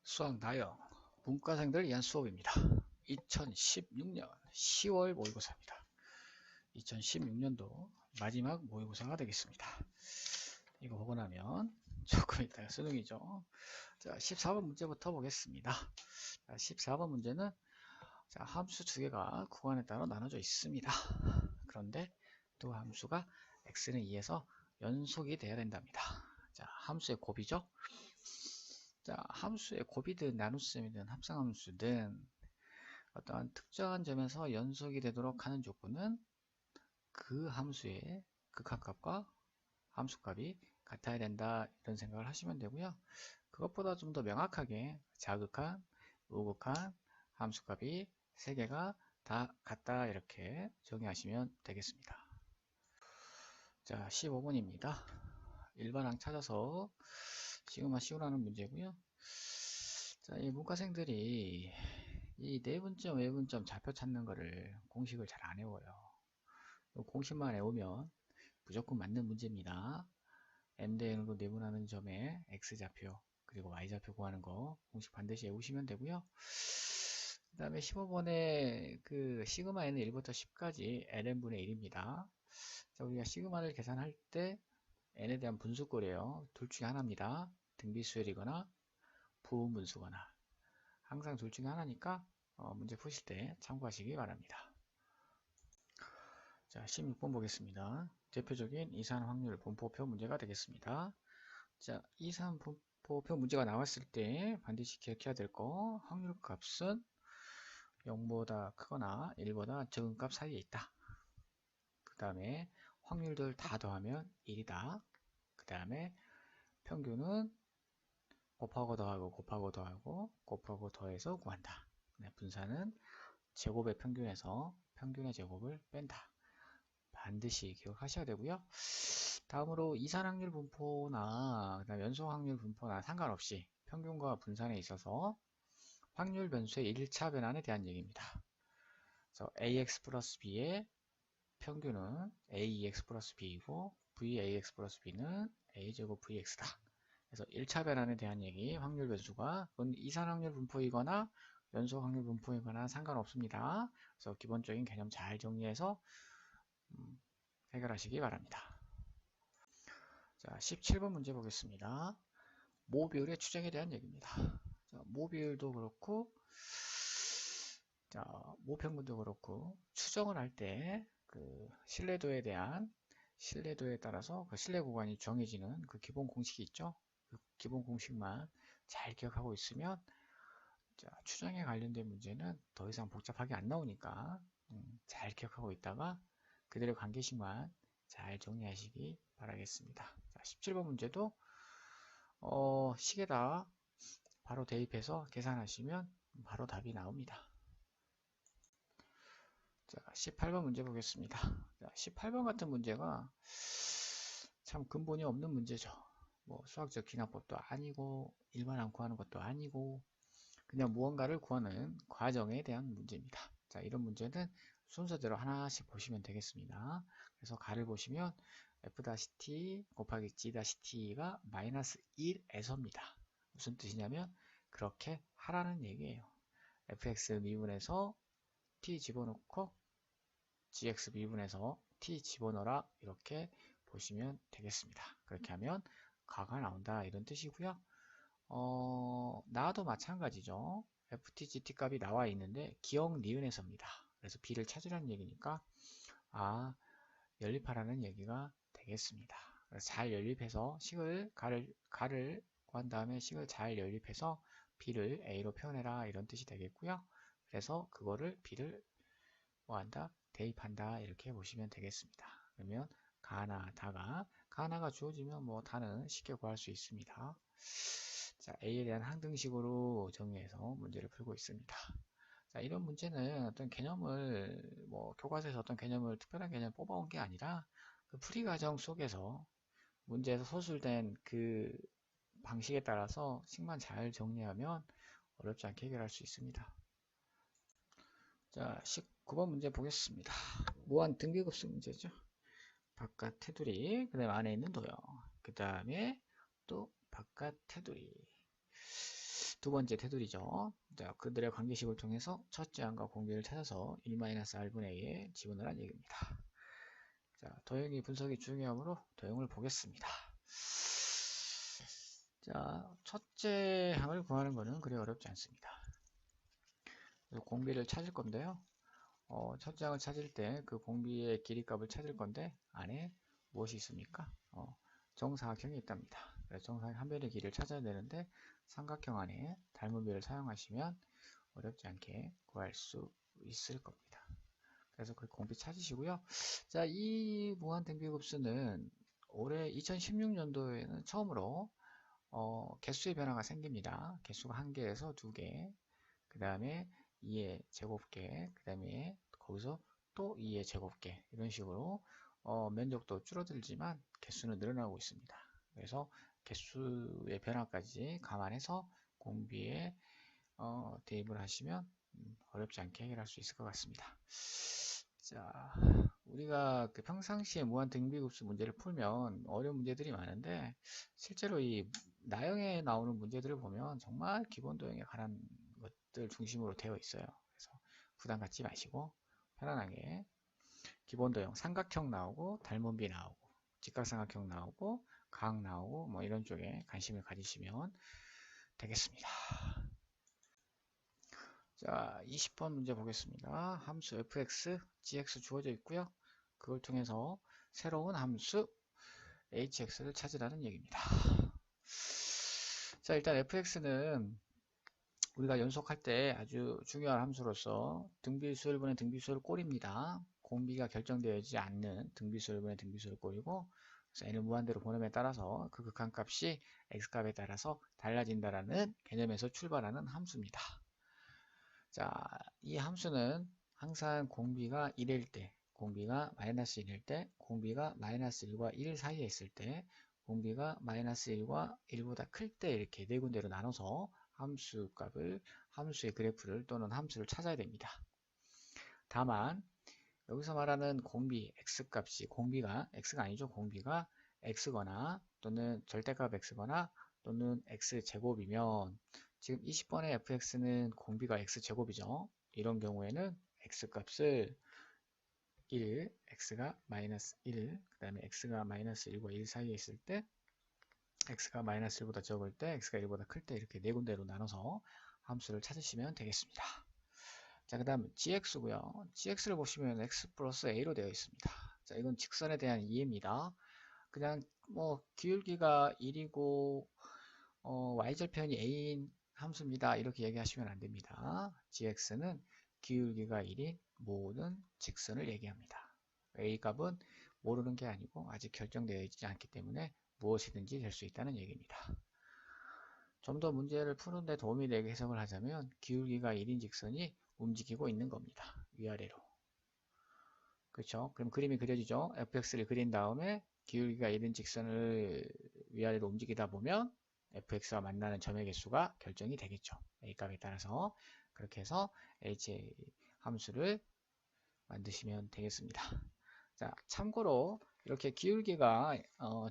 수학 나영 문과생들 위한 수업입니다. 2016년 10월 모의고사입니다. 2016년도 마지막 모의고사가 되겠습니다. 이거 보고 나면 조금 이따가 수능이죠. 자, 14번 문제부터 보겠습니다. 자, 14번 문제는 자, 함수 두 개가 구간에 따라 나눠져 있습니다. 그런데 두 함수가 x는 2에서 연속이 돼야 된답니다. 자, 함수의 곱이죠. 자, 함수의 곱이든 나눗셈이든 합성함수든 어떠한 특정한 점에서 연속이 되도록 하는 조건은 그 함수의 극한값과 함수값이 같아야 된다, 이런 생각을 하시면 되고요. 그것보다 좀 더 명확하게 자극한, 우극한 함수값이 세 개가 다 같다, 이렇게 정의하시면 되겠습니다. 자, 15번입니다. 일반항 찾아서 시그마 씌우라는 문제고요. 자, 이 문과생들이 이 내분점, 외분점 좌표 찾는 거를 공식을 잘 안 외워요. 공식만 외우면 무조건 맞는 문제입니다. m 대 n으로 내분하는 점에 x좌표 그리고 y좌표 구하는 거 공식 반드시 외우시면 되고요. 그 다음에 15번에 그 시그마 n은 1부터 10까지 ln분의 1입니다. 자, 우리가 시그마를 계산할 때 n에 대한 분수꼴이에요. 둘 중에 하나입니다. 등비수열이거나 부분분수거나 항상 둘 중에 하나니까 문제 푸실 때 참고하시기 바랍니다. 자, 16번 보겠습니다. 대표적인 이산 확률 분포표 문제가 되겠습니다. 자, 이산 분포표 문제가 나왔을 때 반드시 기억해야 될 거, 확률 값은 0보다 크거나 1보다 적은 값 사이에 있다. 그 다음에 확률들 다 더하면 1이다. 그 다음에 평균은 곱하고 더하고 곱하고 더하고 곱하고 더해서 구한다. 분산은 제곱의 평균에서 평균의 제곱을 뺀다. 반드시 기억하셔야 되고요. 다음으로 이산확률 분포나 그다음 연소확률 분포나 상관없이 평균과 분산에 있어서 확률 변수의 1차 변환에 대한 얘기입니다. 그래서 ax 플러스 b의 평균은 ax 플러스 b이고 vax 플러스 b는 a제곱 vx다. 그래서 1차 변환에 대한 얘기, 확률 변수가 그건 이산확률 분포이거나 연소확률 분포이거나 상관없습니다. 그래서 기본적인 개념 잘 정리해서 해결하시기 바랍니다. 자, 17번 문제 보겠습니다. 모 비율의 추정에 대한 얘기입니다. 자, 모 비율도 그렇고, 자, 모 평균도 그렇고, 추정을 할 때 그 신뢰도에 따라서 그 신뢰 구간이 정해지는 그 기본 공식이 있죠. 그 기본 공식만 잘 기억하고 있으면 자, 추정에 관련된 문제는 더 이상 복잡하게 안 나오니까 잘 기억하고 있다가 그대로 관계식만 잘 정리하시기 바라겠습니다. 자, 17번 문제도 식에다 바로 대입해서 계산하시면 바로 답이 나옵니다. 자, 18번 문제 보겠습니다. 자, 18번 같은 문제가 참 근본이 없는 문제죠. 뭐 수학적 기납법도 아니고 일반항 구하는 것도 아니고 그냥 무언가를 구하는 과정에 대한 문제입니다. 자, 이런 문제는 순서대로 하나씩 보시면 되겠습니다. 그래서 가를 보시면 f-t 곱하기 g-t가 마이너스 1에서입니다. 무슨 뜻이냐면 그렇게 하라는 얘기예요. fx 미분에서 t 집어넣고 gx 미분에서 t 집어넣어라, 이렇게 보시면 되겠습니다. 그렇게 하면 가가 나온다, 이런 뜻이고요. 나도 마찬가지죠. ftgt 값이 나와 있는데 기억 니은에서입니다. 그래서 b를 찾으라는 얘기니까 연립하라는 얘기가 되겠습니다. 잘 연립해서 가를 구한 다음에 식을 잘 연립해서 b를 a로 표현해라, 이런 뜻이 되겠고요. 그래서 그거를 b를 뭐한다? 대입한다, 이렇게 보시면 되겠습니다. 그러면 가나 다가 주어지면 뭐 다는 쉽게 구할 수 있습니다. 자, a에 대한 항등식으로 정의해서 문제를 풀고 있습니다. 자, 이런 문제는 어떤 개념을 교과서에서 어떤 개념을 특별한 개념을 뽑아온 게 아니라 그 풀이 과정 속에서 문제에서 소술된 그 방식에 따라서 식만 잘 정리하면 어렵지 않게 해결할 수 있습니다. 자, 19번 문제 보겠습니다. 무한 등비급수 문제죠. 바깥 테두리, 그 다음에 안에 있는 도형, 그 다음에 또 바깥 테두리. 두 번째 테두리죠. 자, 그들의 관계식을 통해서 첫째 항과 공비를 찾아서 1-r분의 a에 집어넣으란 얘기입니다. 자, 도형이 분석이 중요하므로 도형을 보겠습니다. 자, 첫째 항을 구하는 것은 그리 어렵지 않습니다. 공비를 찾을 건데요. 첫째 항을 찾을 때 그 공비의 길이 값을 찾을 건데 안에 무엇이 있습니까? 정사각형이 있답니다. 그래서 정사각형 한 변의 길이를 찾아야 되는데 삼각형 안에 닮은 비를 사용하시면 어렵지 않게 구할 수 있을 겁니다. 그래서 그 공비 찾으시고요. 자, 이 무한등비급수는 올해 2016년도에는 처음으로 개수의 변화가 생깁니다. 개수가 1개에서 2개, 그 다음에 2의 제곱계, 그 다음에 거기서 또 2의 제곱계, 이런 식으로 면적도 줄어들지만 개수는 늘어나고 있습니다. 그래서 개수의 변화까지 감안해서 공비에 대입을 하시면 어렵지 않게 해결할 수 있을 것 같습니다. 자, 우리가 그 평상시에 무한등비급수 문제를 풀면 어려운 문제들이 많은데 실제로 이 나형에 나오는 문제들을 보면 정말 기본 도형에 관한 것들 중심으로 되어 있어요. 그래서 부담 갖지 마시고 편안하게 기본 도형, 삼각형 나오고 닮은비 나오고 직각삼각형 나오고 각 나오고 뭐 이런 쪽에 관심을 가지시면 되겠습니다. 자, 20번 문제 보겠습니다. 함수 fx, gx 주어져 있고요. 그걸 통해서 새로운 함수 hx를 찾으라는 얘기입니다. 자, 일단 fx는 우리가 연속할 때 아주 중요한 함수로서 등비수열분의 등비수열 꼴입니다. 공비가 결정되지 않는 등비수열분의 등비수열 꼴이고, 그래서 n을 무한대로 보냄에 따라서 그 극한값이 x값에 따라서 달라진다라는 개념에서 출발하는 함수입니다. 자, 이 함수는 항상 공비가 1일 때, 공비가 마이너스 1일 때, 공비가 마이너스 1과 1 사이에 있을 때, 공비가 마이너스 1과 1보다 클 때 이렇게 네 군데로 나눠서 함수 값을, 함수의 그래프를 또는 함수를 찾아야 됩니다. 다만 여기서 말하는 공비 x값이 공비가 x가 아니죠. 공비가 x거나 또는 절대값 x거나 또는 x제곱이면 지금 20번의 fx는 공비가 x제곱이죠. 이런 경우에는 x값을 1, x가 마이너스 1, 그 다음에 x가 마이너스 1과 1 사이에 있을 때 x가 마이너스 1보다 적을 때 x가 1보다 클 때 이렇게 네 군데로 나눠서 함수를 찾으시면 되겠습니다. 자, 그 다음 gx고요. gx를 보시면 x 플러스 a로 되어 있습니다. 자, 이건 직선에 대한 이해입니다. 그냥 뭐 기울기가 1이고 y절편이 a인 함수입니다. 이렇게 얘기하시면 안 됩니다. gx는 기울기가 1인 모든 직선을 얘기합니다. a 값은 모르는 게 아니고 아직 결정되어 있지 않기 때문에 무엇이든지 될 수 있다는 얘기입니다. 좀 더 문제를 푸는데 도움이 되게 해석을 하자면 기울기가 1인 직선이 움직이고 있는 겁니다. 위아래로. 그렇죠? 그럼 그림이 그려지죠? fx를 그린 다음에 기울기가 1인 직선을 위아래로 움직이다 보면 fx와 만나는 점의 개수가 결정이 되겠죠. a 값에 따라서. 그렇게 해서 h 함수를 만드시면 되겠습니다. 자, 참고로 이렇게 기울기가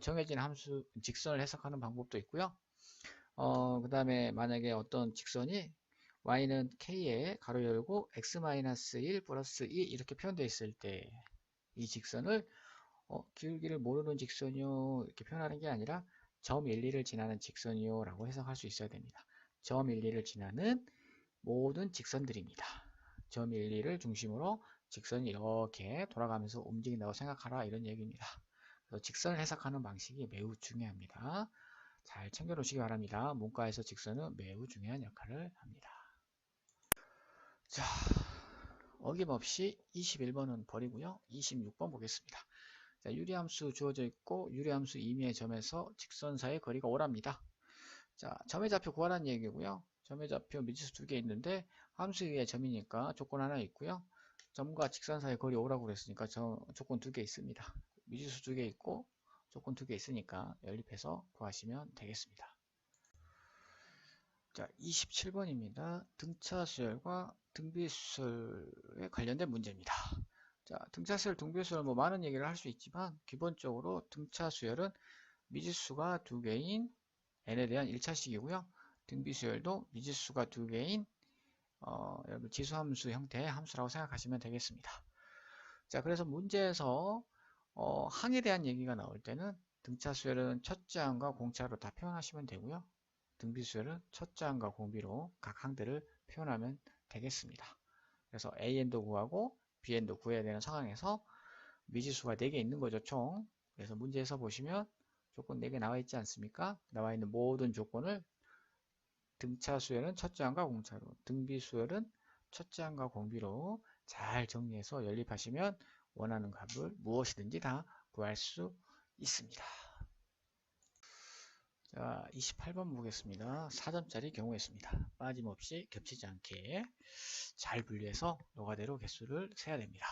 정해진 함수 직선을 해석하는 방법도 있고요. 그 다음에 만약에 어떤 직선이 y는 k에 가로 열고 x-1 플러스 2 이렇게 표현되어 있을 때 이 직선을 기울기를 모르는 직선이요 이렇게 표현하는 게 아니라 점 1, 2를 지나는 직선이요 라고 해석할 수 있어야 됩니다. 점 1, 2를 지나는 모든 직선들입니다. 점 1, 2를 중심으로 직선이 이렇게 돌아가면서 움직인다고 생각하라 이런 얘기입니다. 그래서 직선을 해석하는 방식이 매우 중요합니다. 잘 챙겨 놓으시기 바랍니다. 문과에서 직선은 매우 중요한 역할을 합니다. 자, 어김없이 21번은 버리고요. 26번 보겠습니다. 자, 유리함수 주어져 있고 유리함수 임의의 점에서 직선사의 거리가 오랍니다. 자, 점의 좌표 구하라는 얘기고요. 점의 좌표 미지수 2개 있는데 함수 위에 점이니까 조건 하나 있고요. 점과 직선 사이 거리 오라고 그랬으니까 조건 2개 있습니다. 미지수 2개 있고 조건 2개 있으니까 연립해서 구하시면 되겠습니다. 자, 27번입니다. 등차 수열과 등비수열에 관련된 문제입니다. 자, 등차 수열, 등비수열 뭐 많은 얘기를 할 수 있지만 기본적으로 등차 수열은 미지수가 2개인 n에 대한 1차식이고요. 등비수열도 미지수가 두 개인 여러분 지수함수 형태의 함수라고 생각하시면 되겠습니다. 자, 그래서 문제에서 항에 대한 얘기가 나올 때는 등차 수열은 첫째 항과 공차로 다 표현하시면 되고요. 등비 수열은 첫째 항과 공비로 각 항들을 표현하면 되겠습니다. 그래서 AN도 구하고 BN도 구해야 되는 상황에서 미지수가 4개 있는 거죠, 총. 그래서 문제에서 보시면 조건 4개 나와 있지 않습니까? 나와 있는 모든 조건을 등차 수열은 첫째 항과 공차로, 등비 수열은 첫째 항과 공비로 잘 정리해서 연립하시면 원하는 값을 무엇이든지 다 구할 수 있습니다. 자, 28번 보겠습니다. 4점짜리 경우의 수입니다. 빠짐없이 겹치지 않게 잘 분류해서 노가대로 개수를 세야 됩니다.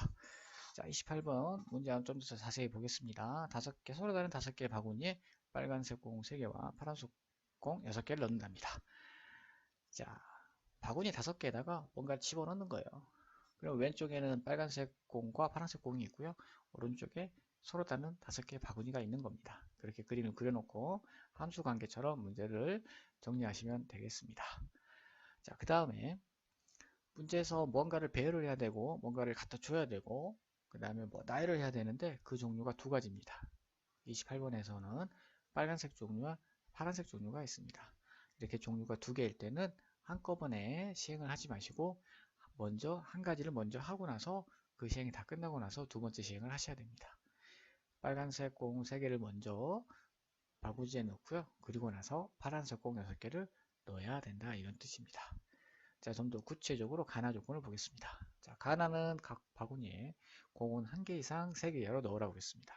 자, 28번 문제 한번 좀 더 자세히 보겠습니다. 서로 다른 5개의 바구니에 빨간색 공 3개와 파란색 공 6개를 넣는답니다. 자, 바구니 5개에다가 뭔가를 집어넣는 거예요. 그리고 왼쪽에는 빨간색 공과 파란색 공이 있고요. 오른쪽에 서로 다른 5개의 바구니가 있는 겁니다. 그렇게 그림을 그려놓고 함수 관계처럼 문제를 정리하시면 되겠습니다. 자, 그 다음에 문제에서 뭔가를 배열을 해야 되고 뭔가를 갖다 줘야 되고 그 다음에 뭐 나열을 해야 되는데 그 종류가 두 가지입니다. 28번에서는 빨간색 종류와 파란색 종류가 있습니다. 이렇게 종류가 두 개일 때는 한꺼번에 시행을 하지 마시고 먼저 한 가지를 먼저 하고 나서 그 시행이 다 끝나고 나서 두 번째 시행을 하셔야 됩니다. 빨간색 공 3개를 먼저 바구니에 넣고요. 그리고 나서 파란색 공 6개를 넣어야 된다 이런 뜻입니다. 자, 좀 더 구체적으로 가나 조건을 보겠습니다. 자, 가나는 각 바구니에 공은 1개 이상 3개 이하로 넣으라고 했습니다.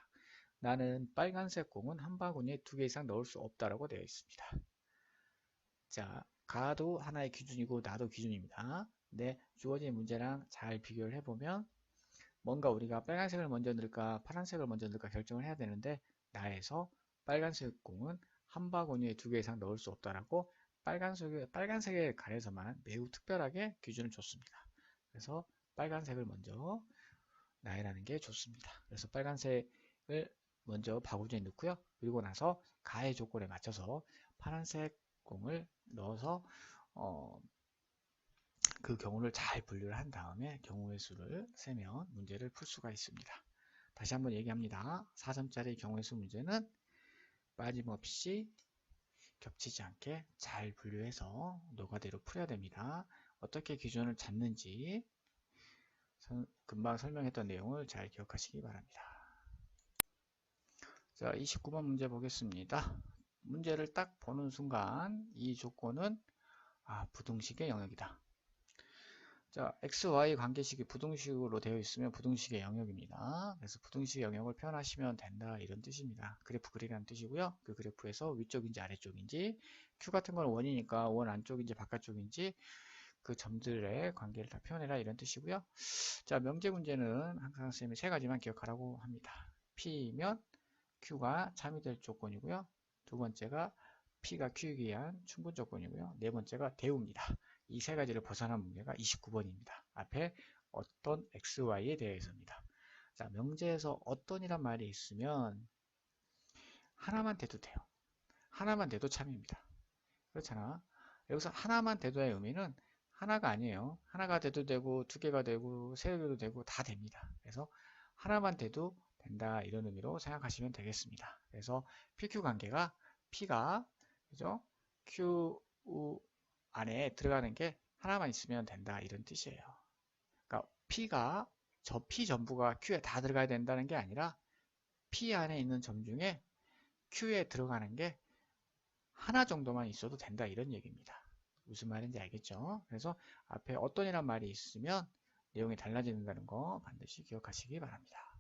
나는 빨간색 공은 한 바구니에 2개 이상 넣을 수 없다라고 되어 있습니다. 자, 가도 하나의 기준이고 나도 기준입니다. 근데 주어진 문제랑 잘 비교를 해보면 뭔가 우리가 빨간색을 먼저 넣을까 파란색을 먼저 넣을까 결정을 해야 되는데 나에서 빨간색 공은 한 바구니에 2개 이상 넣을 수 없다라고 빨간색에 관해서만 매우 특별하게 기준을 줬습니다. 그래서 빨간색을 먼저 나열하는 게 좋습니다. 그래서 빨간색을 먼저 바구니에 넣고요. 그리고 나서 가의 조건에 맞춰서 파란색 공을 넣어서 그 경우를 잘 분류를 한 다음에 경우의 수를 세면 문제를 풀 수가 있습니다. 다시 한번 얘기합니다. 4점짜리 경우의 수 문제는 빠짐없이 겹치지 않게 잘 분류해서 노가대로 풀어야 됩니다. 어떻게 기준을 잡는지 금방 설명했던 내용을 잘 기억하시기 바랍니다. 자, 29번 문제 보겠습니다. 문제를 딱 보는 순간 이 조건은 부등식의 영역이다. 자, XY 관계식이 부등식으로 되어 있으면 부등식의 영역입니다. 그래서 부등식의 영역을 표현하시면 된다 이런 뜻입니다. 그래프 그리라는 뜻이고요. 그 그래프에서 위쪽인지 아래쪽인지 Q 같은 건 원이니까 원 안쪽인지 바깥쪽인지 그 점들의 관계를 다 표현해라 이런 뜻이고요. 자, 명제 문제는 항상 선생님이 3가지만 기억하라고 합니다. P면 Q가 참여될 조건이고요. 두 번째가 P가 Q에 의한 충분 조건이고요. 네 번째가 대우입니다. 이 3가지를 벗어난 문제가 29번입니다. 앞에 어떤 XY에 대해서입니다. 자, 명제에서 어떤이란 말이 있으면 하나만 대도 돼요. 하나만 대도 참입니다. 그렇잖아. 여기서 하나만 대도의 의미는 하나가 아니에요. 하나가 돼도 되고 2개가 되고 3개도 되고 다 됩니다. 그래서 하나만 돼도 된다 이런 의미로 생각하시면 되겠습니다. 그래서 PQ 관계가 P가 그죠? Q 안에 들어가는 게 하나만 있으면 된다 이런 뜻이에요. 그러니까 P가 저 P 전부가 Q에 다 들어가야 된다는 게 아니라 P 안에 있는 점 중에 Q에 들어가는 게 하나 정도만 있어도 된다 이런 얘기입니다. 무슨 말인지 알겠죠? 그래서 앞에 어떤이란 말이 있으면 내용이 달라진다는 거 반드시 기억하시기 바랍니다.